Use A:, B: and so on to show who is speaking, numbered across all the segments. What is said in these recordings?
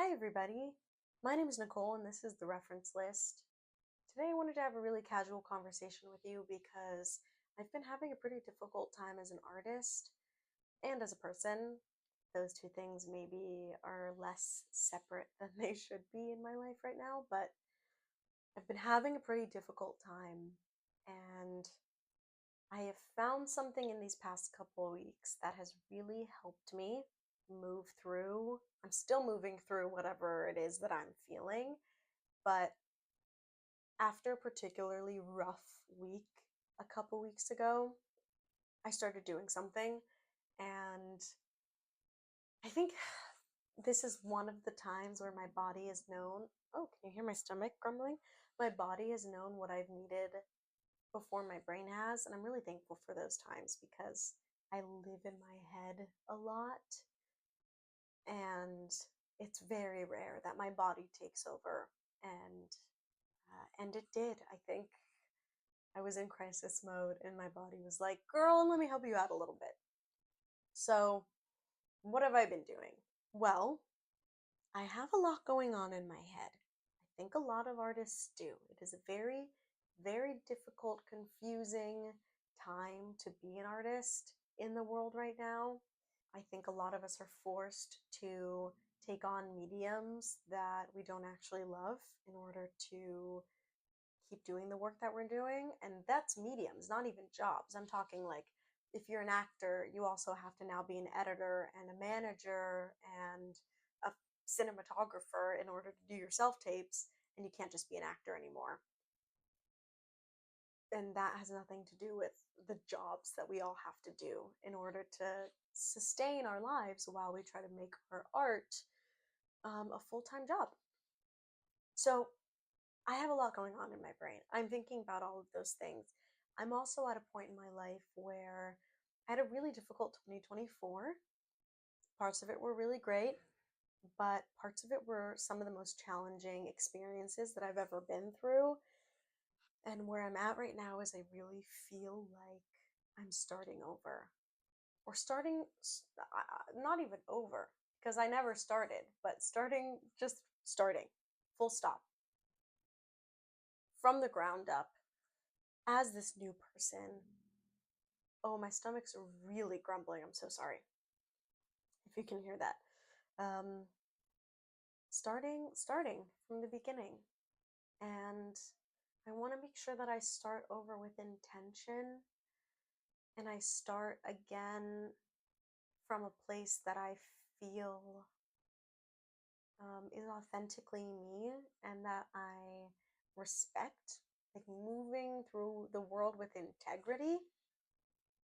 A: Hi everybody, my name is Nicole and this is the reference list. Today I wanted to have a really casual conversation with you because I've been having a pretty difficult time as an artist and as a person. Those two things maybe are less separate than they should be in my life right now, but I've been having a pretty difficult time and I have found something in these past couple of weeks that has really helped me move through. I'm still moving through whatever it is that I'm feeling, but after a particularly rough week a couple weeks ago, I started doing something, and I think this is one of the times where my body has known. Oh, can you hear my stomach grumbling? My body has known what I've needed before my brain has, and I'm really thankful for those times because I live in my head a lot, and it's very rare that my body takes over, and it did. I think I was in crisis mode, and my body was like, "Girl, let me help you out a little bit." So, what have I been doing? Well, I have a lot going on in my head. I think a lot of artists do. It is a very, very difficult, confusing time to be an artist in the world right now. I think a lot of us are forced to take on mediums that we don't actually love in order to keep doing the work that we're doing. And that's mediums, not even jobs. I'm talking like if you're an actor, you also have to now be an editor and a manager and a cinematographer in order to do your self tapes, and you can't just be an actor anymore. And that has nothing to do with the jobs that we all have to do in order to sustain our lives while we try to make our art a full-time job. So I have a lot going on in my brain. I'm thinking about all of those things. I'm also at a point in my life where I had a really difficult 2024. Parts of it were really great, but parts of it were some of the most challenging experiences that I've ever been through. And where I'm at right now is I really feel like I'm starting over. Or starting, not even over, because I never started, but just starting, full stop, from the ground up, as this new person. Oh, my stomach's really grumbling. I'm so sorry if you can hear that. Um, starting from the beginning. And I want to make sure that I start over with intention and I start again from a place that I feel is authentically me and that I respect, like moving through the world with integrity,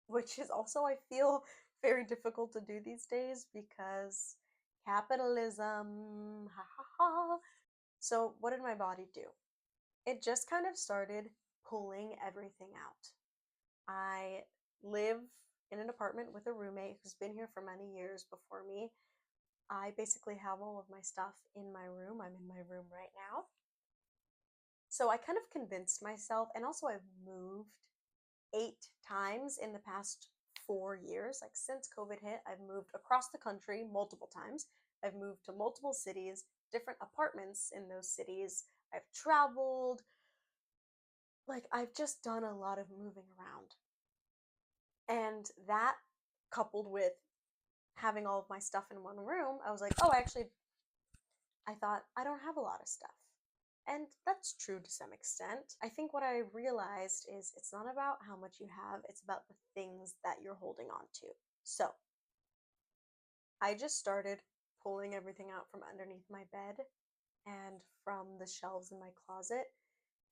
A: which is also, I feel, very difficult to do these days because capitalism, ha ha ha. So, what did my body do? It just kind of started pulling everything out. I live in an apartment with a roommate who's been here for many years before me. I basically have all of my stuff in my room. I'm in my room right now. So I kind of convinced myself, and also I've moved 8 times in the past 4 years. Like since COVID hit, I've moved across the country multiple times. I've moved to multiple cities, different apartments in those cities. I've traveled. Like I've just done a lot of moving around. And that coupled with having all of my stuff in one room, I was like, oh, actually, I thought I don't have a lot of stuff. And that's true to some extent. I think what I realized is it's not about how much you have, it's about the things that you're holding on to. So I just started pulling everything out from underneath my bed and from the shelves in my closet.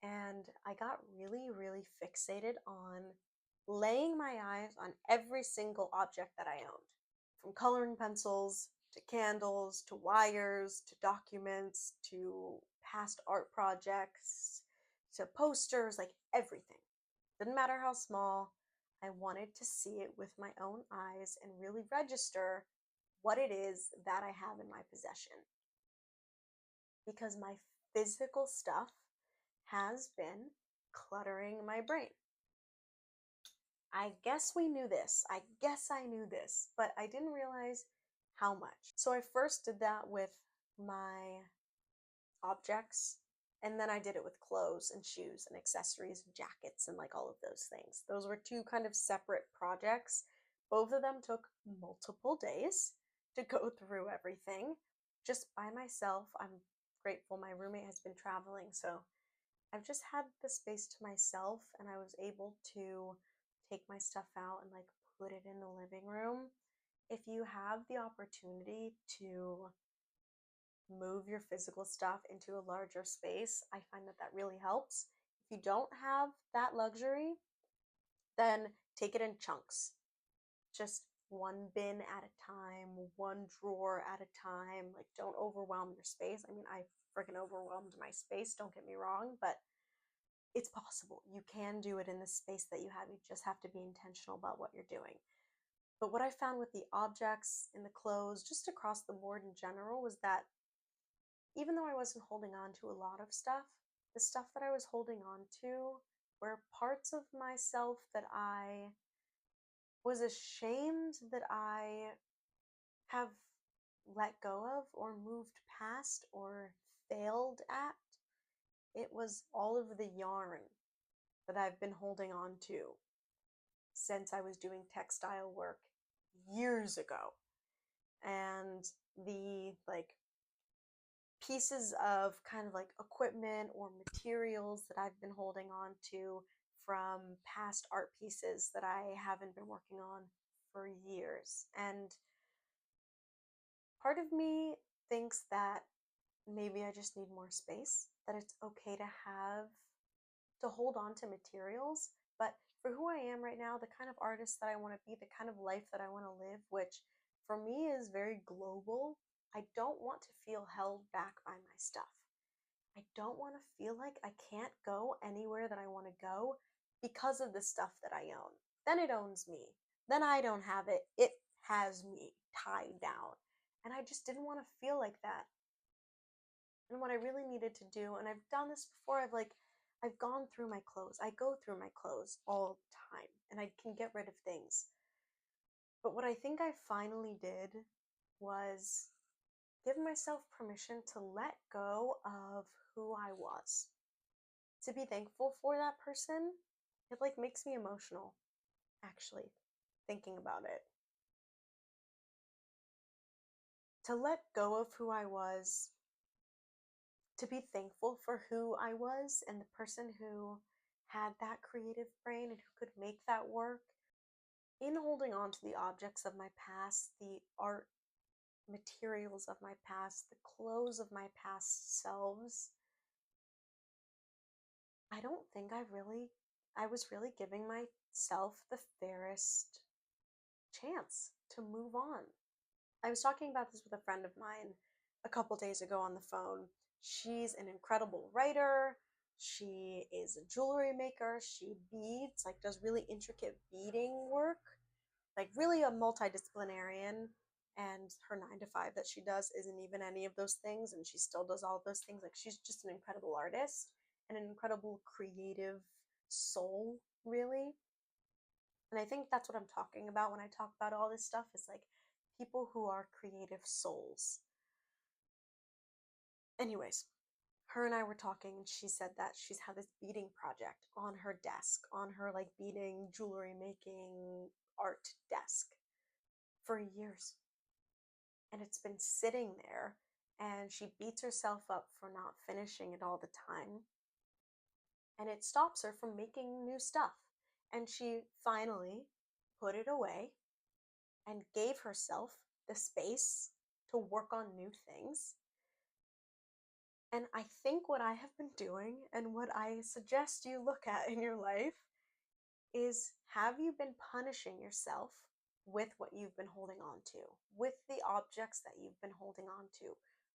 A: And I got really, really fixated on laying my eyes on every single object that I owned, from coloring pencils to candles to wires to documents to past art projects to posters, like everything. Didn't matter how small, I wanted to see it with my own eyes and really register what it is that I have in my possession. Because my physical stuff has been cluttering my brain. I guess we knew this. I guess I knew this, but I didn't realize how much. So I first did that with my objects, and then I did it with clothes and shoes and accessories and jackets and like all of those things. Those were two kind of separate projects. Both of them took multiple days to go through everything just by myself. I'm grateful my roommate has been traveling, so I've just had the space to myself, and I was able to take my stuff out and like put it in the living room. If you have the opportunity to move your physical stuff into a larger space, I find that that really helps. If you don't have that luxury, then take it in chunks. Just one bin at a time, one drawer at a time. Like, don't overwhelm your space. I mean, I freaking overwhelmed my space, don't get me wrong, but it's possible. You can do it in the space that you have. You just have to be intentional about what you're doing. But what I found with the objects and the clothes, just across the board in general, was that even though I wasn't holding on to a lot of stuff, the stuff that I was holding on to were parts of myself that I was ashamed that I have let go of or moved past or failed at. It was all of the yarn that I've been holding on to since I was doing textile work years ago. And the like pieces of kind of like equipment or materials that I've been holding on to from past art pieces that I haven't been working on for years. And part of me thinks that maybe I just need more space, that it's okay to have to hold on to materials. But for who I am right now, the kind of artist that I want to be, the kind of life that I want to live, which for me is very global, I don't want to feel held back by my stuff. I don't want to feel like I can't go anywhere that I want to go because of the stuff that I own. Then it owns me. Then I don't have it. It has me tied down. And I just didn't want to feel like that. And what I really needed to do, and I've done this before, I've gone through my clothes. I go through my clothes all the time, and I can get rid of things. But what I think I finally did was give myself permission to let go of who I was. To be thankful for that person, it like makes me emotional, actually, thinking about it. To let go of who I was, to be thankful for who I was and the person who had that creative brain and who could make that work. In holding on to the objects of my past, the art materials of my past, the clothes of my past selves, I don't think I was really giving myself the fairest chance to move on. I was talking about this with a friend of mine a couple days ago on the phone. She's an incredible writer. She is a jewelry maker. She beads, like does really intricate beading work, like really a multidisciplinarian. And her 9 to 5 that she does isn't even any of those things, and she still does all of those things. Like, she's just an incredible artist and an incredible creative soul, really. And I think that's what I'm talking about when I talk about all this stuff, is like people who are creative souls. Anyways, her and I were talking, and she said that she's had this beading project on her desk, on her like beading, jewelry making, art desk for years. And it's been sitting there, and she beats herself up for not finishing it all the time. And it stops her from making new stuff. And she finally put it away and gave herself the space to work on new things. And I think what I have been doing, and what I suggest you look at in your life, is, have you been punishing yourself with what you've been holding on to, with the objects that you've been holding on to?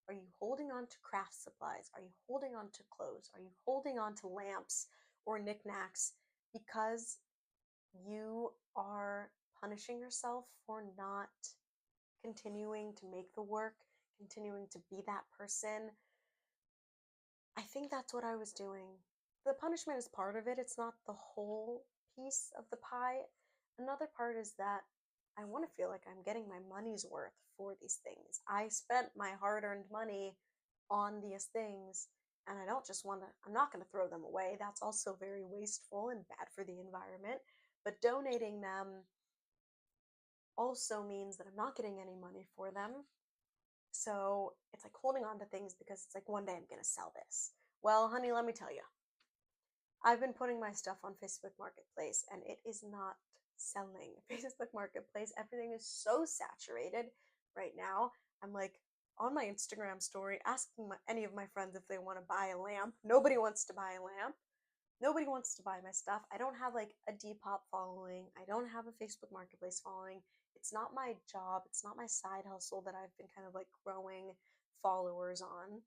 A: Are you holding on to craft supplies? Are you holding on to clothes? Are you holding on to lamps or knickknacks because you are punishing yourself for not continuing to make the work, continuing to be that person? I think that's what I was doing. The punishment is part of it, it's not the whole piece of the pie. Another part is that I want to feel like I'm getting my money's worth for these things. I spent my hard earned money on these things, and I don't just want to, I'm not going to throw them away. That's also very wasteful and bad for the environment. But donating them also means that I'm not getting any money for them. So it's like holding on to things because it's like one day I'm going to sell this. Well, honey, let me tell you, I've been putting my stuff on Facebook Marketplace and it is not selling. Facebook Marketplace, everything is so saturated right now. I'm like on my Instagram story asking any of my friends if they want to buy a lamp. Nobody wants to buy a lamp. Nobody wants to buy my stuff. I don't have like a Depop following. I don't have a Facebook Marketplace following. It's not my job. It's not my side hustle that I've been kind of like growing followers on.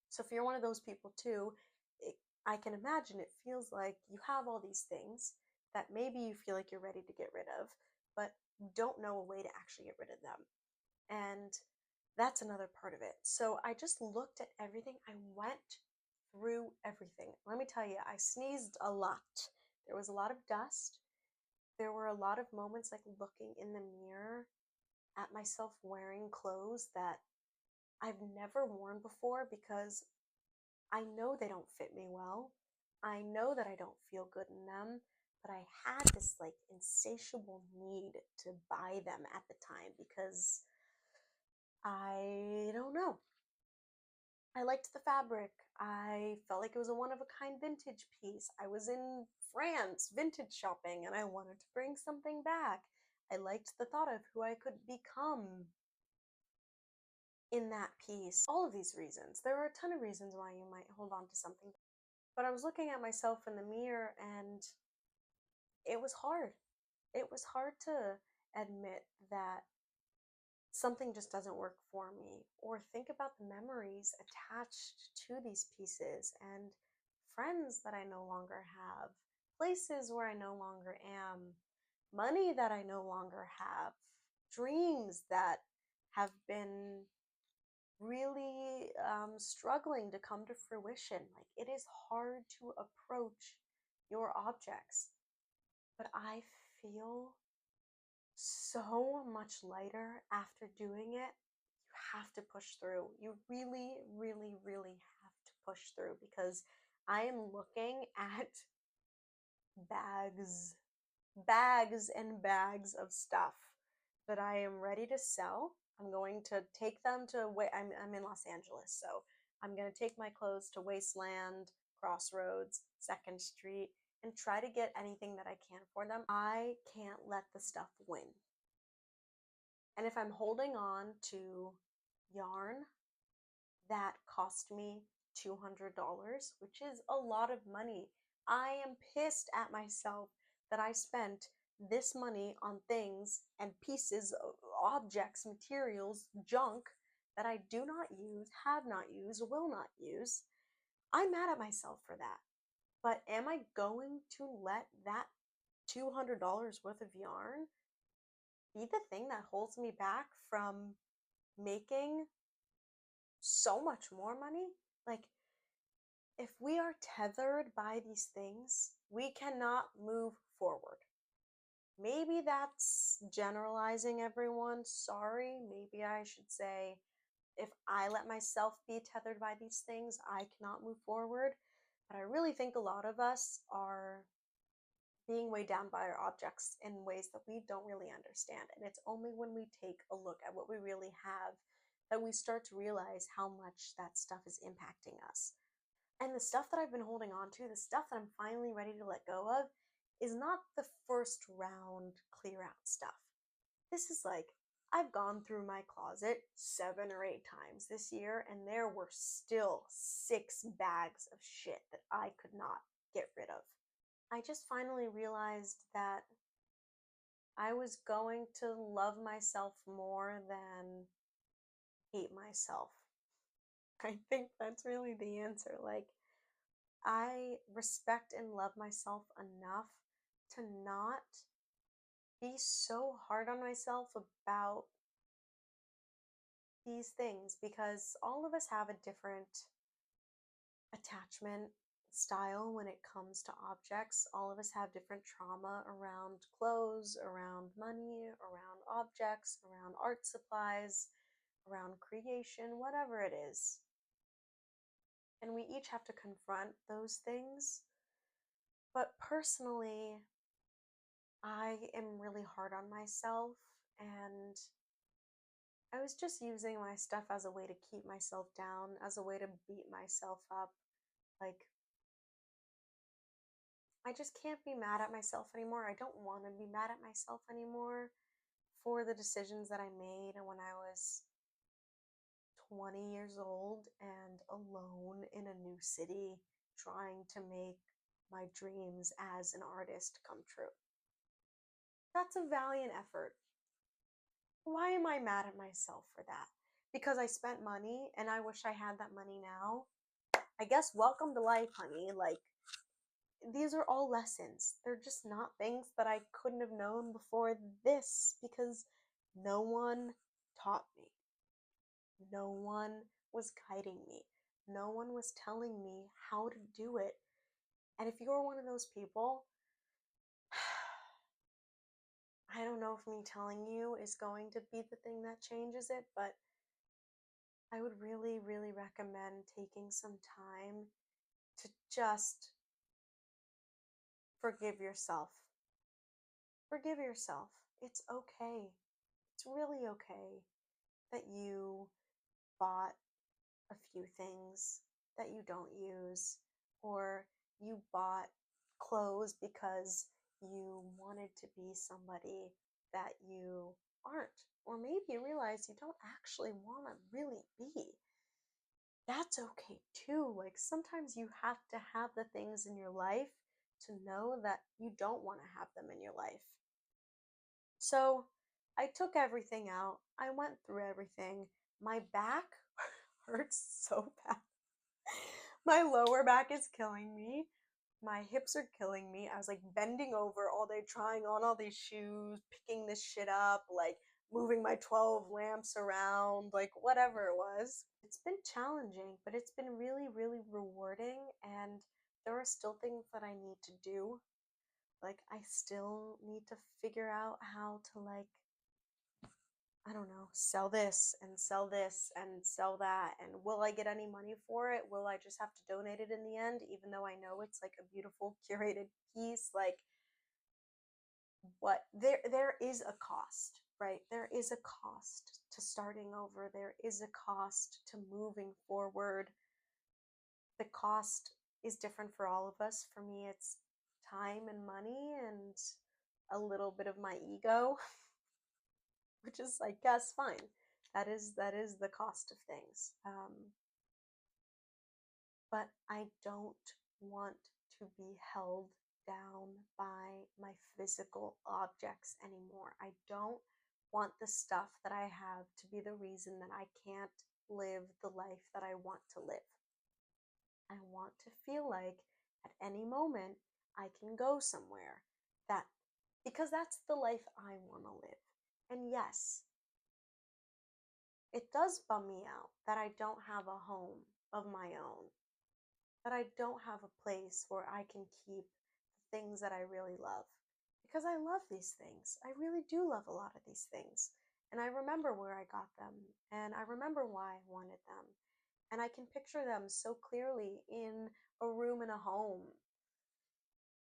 A: So if you're one of those people too, it, I can imagine it feels like you have all these things that maybe you feel like you're ready to get rid of, but you don't know a way to actually get rid of them. And that's another part of it. So I just looked at everything. I went through everything. Let me tell you, I sneezed a lot. There was a lot of dust. There were a lot of moments like looking in the mirror at myself wearing clothes that I've never worn before because I know they don't fit me well. I know that I don't feel good in them, but I had this like insatiable need to buy them at the time because I don't know. I liked the fabric. I felt like it was a one of a kind vintage piece. I was in France vintage shopping and I wanted to bring something back. I liked the thought of who I could become in that piece. All of these reasons. There are a ton of reasons why you might hold on to something. But I was looking at myself in the mirror and it was hard. It was hard to admit that something just doesn't work for me, or think about the memories attached to these pieces and friends that I no longer have, places where I no longer am, money that I no longer have, dreams that have been really struggling to come to fruition. Like it is hard to approach your objects, but I feel so much lighter after doing it. You have to push through. You really, really, really have to push through because I am looking at bags, bags and bags of stuff that I am ready to sell. I'm going to take them to I'm in Los Angeles, so I'm going to take my clothes to Wasteland, Crossroads, Second Street, and try to get anything that I can for them. I can't let the stuff win. And if I'm holding on to yarn that cost me $200, which is a lot of money, I am pissed at myself that I spent this money on things and pieces, objects, materials, junk that I do not use, have not used, will not use. I'm mad at myself for that. But am I going to let that $200 worth of yarn be the thing that holds me back from making so much more money? Like, if we are tethered by these things, we cannot move forward. Maybe that's generalizing everyone. Sorry. Maybe I should say, if I let myself be tethered by these things, I cannot move forward. But I really think a lot of us are being weighed down by our objects in ways that we don't really understand. And it's only when we take a look at what we really have that we start to realize how much that stuff is impacting us. And the stuff that I've been holding on to, the stuff that I'm finally ready to let go of, is not the first round clear out stuff. This is like, I've gone through my closet 7 or 8 times this year, and there were still 6 bags of shit that I could not get rid of. I just finally realized that I was going to love myself more than hate myself. I think that's really the answer. Like, I respect and love myself enough to not be so hard on myself about these things because all of us have a different attachment style when it comes to objects. All of us have different trauma around clothes, around money, around objects, around art supplies, around creation, whatever it is. And we each have to confront those things. But personally, I am really hard on myself, and I was just using my stuff as a way to keep myself down, as a way to beat myself up. Like, I just can't be mad at myself anymore. I don't want to be mad at myself anymore for the decisions that I made when I was 20 years old and alone in a new city trying to make my dreams as an artist come true. That's a valiant effort. Why am I mad at myself for that? Because I spent money and I wish I had that money now. I guess welcome to life, honey. Like, these are all lessons. They're just not things that I couldn't have known before this because no one taught me. No one was guiding me. No one was telling me how to do it. And if you're one of those people, I don't know if me telling you is going to be the thing that changes it, but I would really, really recommend taking some time to just forgive yourself. Forgive yourself. It's okay. It's really okay that you bought a few things that you don't use, or you bought clothes because you wanted to be somebody that you aren't, or maybe you realize you don't actually want to really be. That's okay too. Like, sometimes you have to have the things in your life to know that you don't want to have them in your life. So I took everything out. I went through everything. My back hurts so bad. My lower back is killing me. My hips are killing me. I was like bending over all day, trying on all these shoes, picking this shit up, like moving my 12 lamps around, like whatever it was. It's been challenging, but it's been really, really rewarding. And there are still things that I need to do. Like, I still need to figure out how to, like, I don't know, sell this and sell this and sell that. And will I get any money for it? Will I just have to donate it in the end, even though I know it's like a beautiful curated piece? Like, what there is a cost, right? There is a cost to starting over. There is a cost to moving forward. The cost is different for all of us. For me, it's time and money and a little bit of my ego, which is, I guess, fine. That is the cost of things. But I don't want to be held down by my physical objects anymore. I don't want the stuff that I have to be the reason that I can't live the life that I want to live. I want to feel like at any moment I can go somewhere, that because that's the life I want to live. And yes, it does bum me out that I don't have a home of my own, that I don't have a place where I can keep the things that I really love. Because I love these things. I really do love a lot of these things. And I remember where I got them, and I remember why I wanted them. And I can picture them so clearly in a room in a home.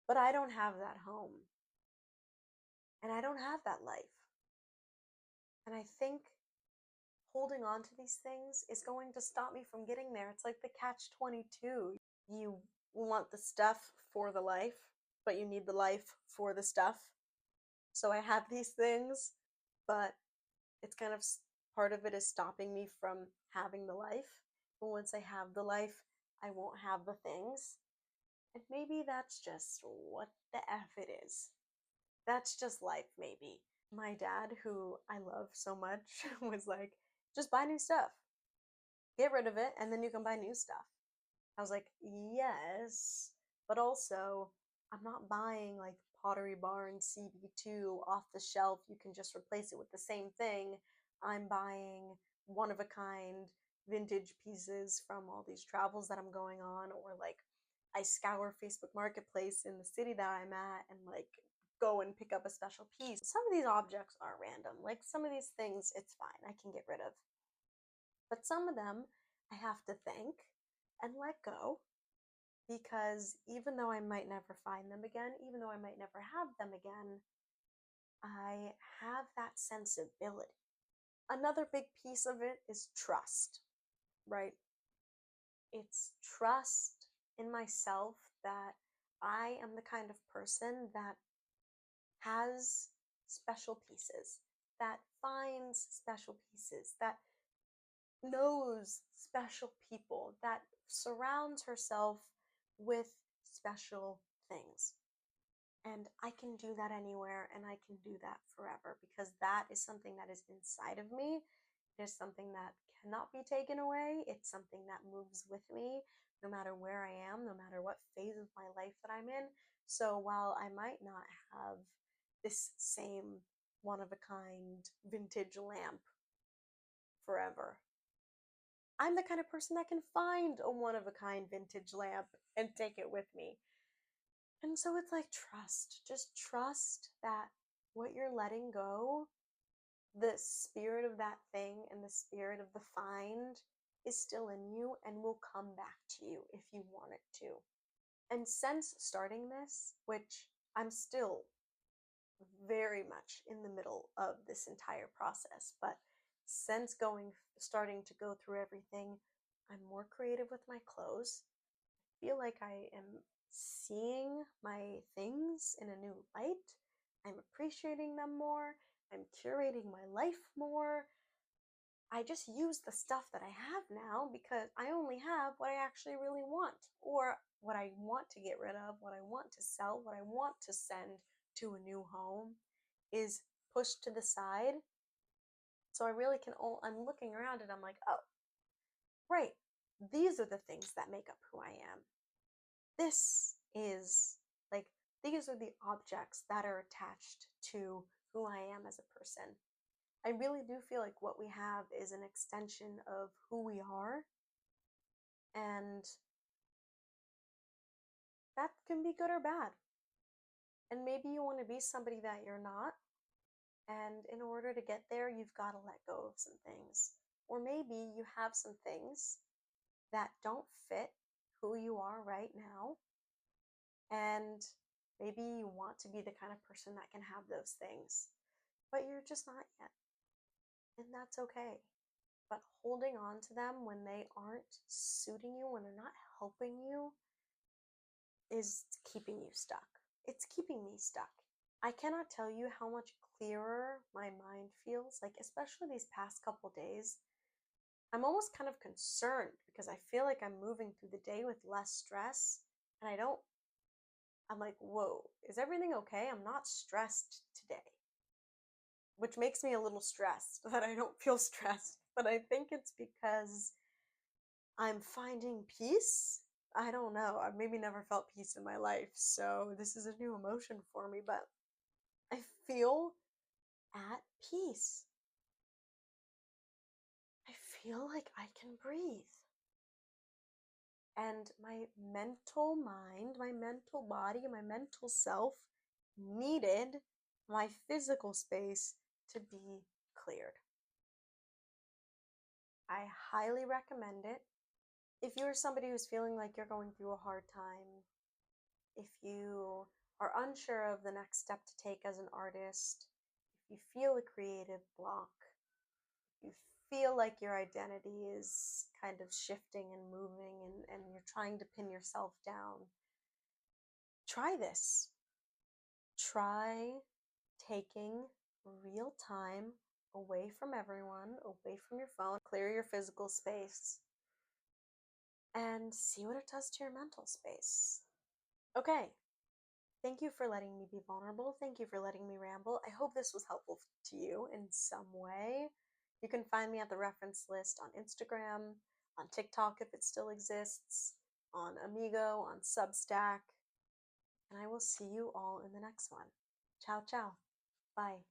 A: But I don't have that home. And I don't have that life. And I think holding on to these things is going to stop me from getting there. It's like the catch 22. You want the stuff for the life, but you need the life for the stuff. So I have these things, but it's kind of part of it is stopping me from having the life. But once I have the life, I won't have the things. And maybe that's just what the F it is. That's just life, maybe. My dad, who I love so much, was like, just buy new stuff. Get rid of it, and then you can buy new stuff. I was like, yes, but also, I'm not buying like Pottery Barn CB2 off the shelf. You can just replace it with the same thing. I'm buying one of a kind vintage pieces from all these travels that I'm going on, or like I scour Facebook Marketplace in the city that I'm at and like go and pick up a special piece. Some of these objects are random. Like some of these things, it's fine, I can get rid of. But some of them I have to thank and let go because even though I might never find them again, even though I might never have them again, I have that sensibility. Another big piece of it is trust, right? It's trust in myself that I am the kind of person that has special pieces, that finds special pieces, that knows special people, that surrounds herself with special things. And I can do that anywhere and I can do that forever because that is something that is inside of me. It is something that cannot be taken away. It's something that moves with me no matter where I am, no matter what phase of my life that I'm in. So while I might not have this same one of a kind vintage lamp forever, I'm the kind of person that can find a one of a kind vintage lamp and take it with me. And so it's like trust. Just trust that what you're letting go, the spirit of that thing and the spirit of the find is still in you and will come back to you if you want it to. And since starting this, which I'm still very much in the middle of this entire process, but since starting to go through everything, I'm more creative with my clothes. I feel like I am seeing my things in a new light. I'm appreciating them more. I'm curating my life more. I just use the stuff that I have now because I only have what I actually really want, or what I want to get rid of, what I want to sell, what I want to send to a new home is pushed to the side. So I really can, I'm looking around and I'm like, oh, right, these are the things that make up who I am. This is like, these are the objects that are attached to who I am as a person. I really do feel like what we have is an extension of who we are, and that can be good or bad. And maybe you want to be somebody that you're not, and in order to get there, you've got to let go of some things. Or maybe you have some things that don't fit who you are right now, and maybe you want to be the kind of person that can have those things, but you're just not yet. And that's okay. But holding on to them when they aren't suiting you, when they're not helping you, is keeping you stuck. It's keeping me stuck. I cannot tell you how much clearer my mind feels, like especially these past couple days. I'm almost kind of concerned because I feel like I'm moving through the day with less stress, and I'm like, whoa, is everything okay? I'm not stressed today, which makes me a little stressed that I don't feel stressed. But I think it's because I'm finding peace. I don't know. I've maybe never felt peace in my life, so this is a new emotion for me, but I feel at peace. I feel like I can breathe. And my mental mind, my mental body, my mental self needed my physical space to be cleared. I highly recommend it. If you're somebody who's feeling like you're going through a hard time, if you are unsure of the next step to take as an artist, if you feel a creative block, if you feel like your identity is kind of shifting and moving and you're trying to pin yourself down, try this. Try taking real time away from everyone, away from your phone, clear your physical space, and see what it does to your mental space. Okay, thank you for letting me be vulnerable. Thank you for letting me ramble. I hope this was helpful to you in some way. You can find me at the reference list on Instagram, on TikTok if it still exists, on Amigo, on Substack, and I will see you all in the next one. Ciao, ciao. Bye.